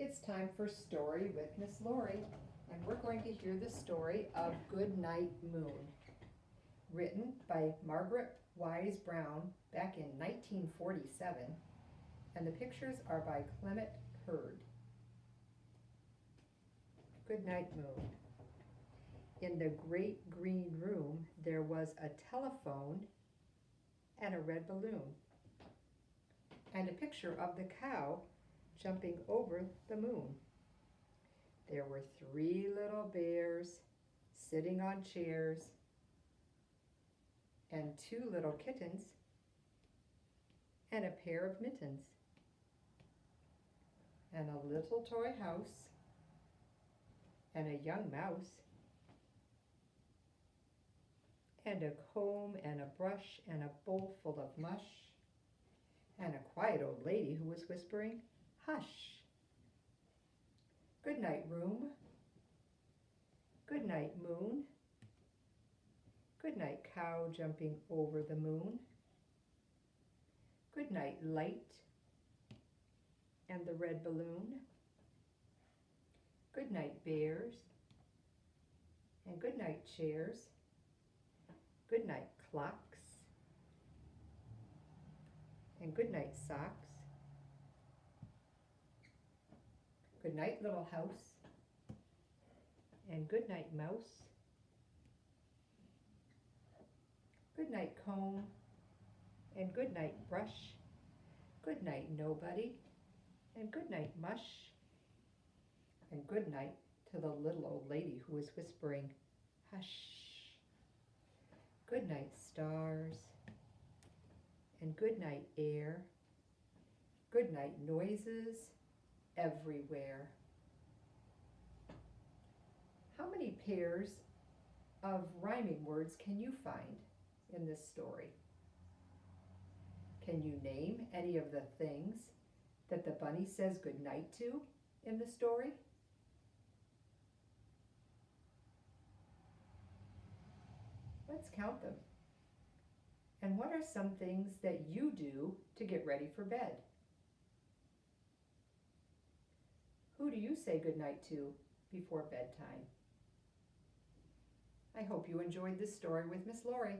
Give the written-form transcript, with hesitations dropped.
It's time for Story with Miss Lori, and we're going to hear the story of Goodnight Moon, written by Margaret Wise Brown back in 1947, and the pictures are by Clement Hurd. Goodnight Moon. In the great green room there was a telephone and a red balloon, and a picture of the cow jumping over the moon. There were 3 little bears sitting on chairs, and 2 little kittens, and a pair of mittens, and a little toy house, and a young mouse, and a comb and a brush and a bowl full of mush, and a quiet old lady who was whispering, "Hush! Good night, room. Good night, moon. Good night, cow jumping over the moon. Good night, light and the red balloon. Good night, bears, and good night, chairs. Good night, clocks, and good night, socks. Good night, little house, and good night, mouse. Good night, comb, and good night, brush. Good night, nobody, and good night, mush. And good night to the little old lady who was whispering, hush. Good night, stars, and good night, air. Good night, noises everywhere. How many pairs of rhyming words can you find in this story? Can you name any of the things that the bunny says goodnight to in the story? Let's count them. And what are some things that you do to get ready for bed? Who do you say goodnight to before bedtime? I hope you enjoyed this story with Miss Lori.